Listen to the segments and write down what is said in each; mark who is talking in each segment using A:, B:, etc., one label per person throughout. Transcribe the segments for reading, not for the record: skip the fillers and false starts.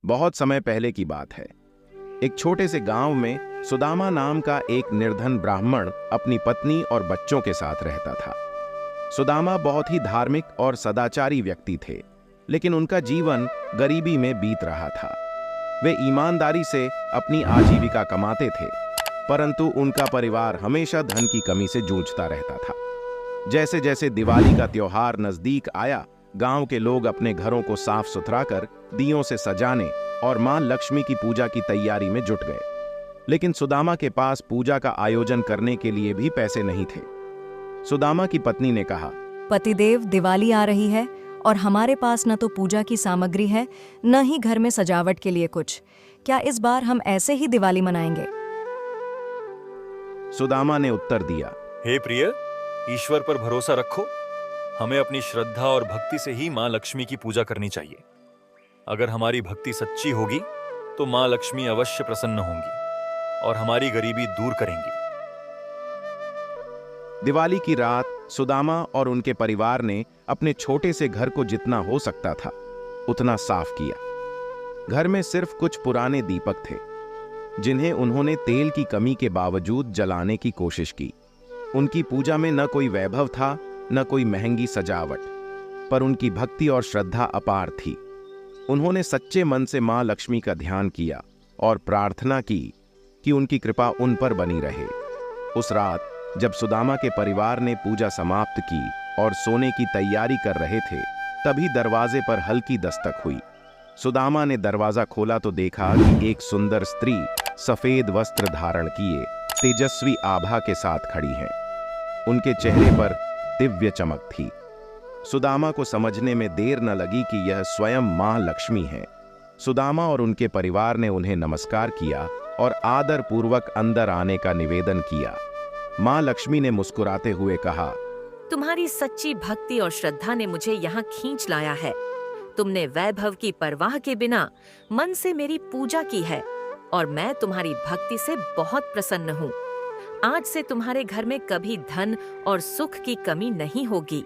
A: बहुत समय पहले की बात है। एक छोटे से गांव में सुदामा नाम का एक निर्धन ब्राह्मण अपनी पत्नी और बच्चों के साथ रहता था। सुदामा बहुत ही धार्मिक और सदाचारी व्यक्ति थे, लेकिन उनका जीवन गरीबी में बीत रहा था। वे ईमानदारी से अपनी आजीविका कमाते थे, परंतु उनका परिवार हमेशा धन की कमी से जूझता रहता था। जैसे जैसे दिवाली का त्योहार नजदीक आया, गांव के लोग अपने घरों को साफ सुथरा कर दियों से सजाने और मां लक्ष्मी की पूजा की तैयारी में जुट गए। लेकिन सुदामा के पास पूजा का आयोजन करने के लिए भी पैसे नहीं थे। सुदामा की पत्नी ने कहा,
B: पतिदेव, दिवाली आ रही है और हमारे पास न तो पूजा की सामग्री है, न ही घर में सजावट के लिए कुछ। क्या इस बार हम ऐसे ही दिवाली मनाएंगे?
A: सुदामा ने उत्तर दिया,
C: हे प्रिय, ईश्वर पर भरोसा रखो। हमें अपनी श्रद्धा और भक्ति से ही मां लक्ष्मी की पूजा करनी चाहिए। अगर हमारी भक्ति सच्ची होगी तो मां लक्ष्मी अवश्य प्रसन्न होंगी और हमारी गरीबी दूर करेंगी।
A: दिवाली की रात सुदामा और उनके परिवार ने अपने छोटे से घर को जितना हो सकता था उतना साफ किया। घर में सिर्फ कुछ पुराने दीपक थे, जिन्हें उन्होंने तेल की कमी के बावजूद जलाने की कोशिश की। उनकी पूजा में न कोई वैभव था, न कोई महंगी सजावट, पर उनकी भक्ति और श्रद्धा अपार थी। उन्होंने सच्चे मन से मां लक्ष्मी का ध्यान किया और प्रार्थना की कि उनकी कृपा उन पर बनी रहे। उस रात जब सुदामा के परिवार ने पूजा समाप्त की और सोने की तैयारी कर रहे थे, तभी दरवाजे पर हल्की दस्तक हुई। सुदामा ने दरवाजा खोला तो देखा कि एक सुंदर स्त्री सफेद वस्त्र धारण किए तेजस्वी आभा के साथ खड़ी है। उनके चेहरे पर दिव्य चमक थी। सुदामा को समझने में देर न लगी कि यह स्वयं मां लक्ष्मी है। सुदामा और उनके परिवार ने उन्हें नमस्कार किया और आदर पूर्वक अंदर आने का निवेदन किया। मां लक्ष्मी ने मुस्कुराते हुए कहा,
D: तुम्हारी सच्ची भक्ति और श्रद्धा ने मुझे यहाँ खींच लाया है। तुमने वैभव की परवाह के बिना मन से मेरी पूजा की है और मैं तुम्हारी भक्ति से बहुत प्रसन्न हूँ। आज से तुम्हारे घर में कभी धन और सुख की कमी नहीं होगी।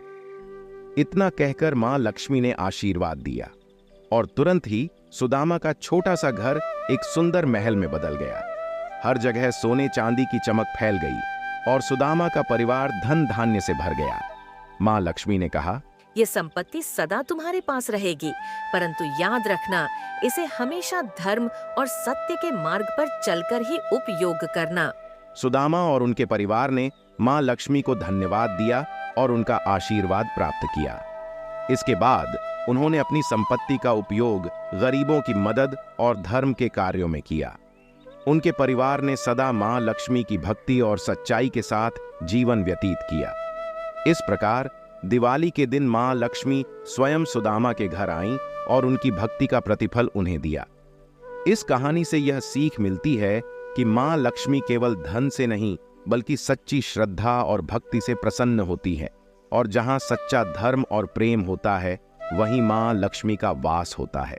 A: इतना कहकर मां लक्ष्मी ने आशीर्वाद दिया और तुरंत ही सुदामा का छोटा सा घर एक सुंदर महल में बदल गया। हर जगह सोने चांदी की चमक फैल गई और सुदामा का परिवार धन धान्य से भर गया। मां लक्ष्मी ने कहा,
D: ये संपत्ति सदा तुम्हारे पास रहेगी, परंतु याद रखना, इसे हमेशा धर्म और सत्य के मार्ग पर चलकर ही उपयोग करना।
A: सुदामा और उनके परिवार ने मां लक्ष्मी को धन्यवाद दिया और उनका आशीर्वाद प्राप्त किया। इसके बाद उन्होंने अपनी संपत्ति का उपयोग गरीबों की मदद और धर्म के कार्यों में किया। उनके परिवार ने सदा मां लक्ष्मी की भक्ति और सच्चाई के साथ जीवन व्यतीत किया। इस प्रकार दिवाली के दिन मां लक्ष्मी स्वयं सुदामा के घर आईं और उनकी भक्ति का प्रतिफल उन्हें दिया। इस कहानी से यह सीख मिलती है कि मां लक्ष्मी केवल धन से नहीं, बल्कि सच्ची श्रद्धा और भक्ति से प्रसन्न होती है, और जहां सच्चा धर्म और प्रेम होता है, वहीं मां लक्ष्मी का वास होता है।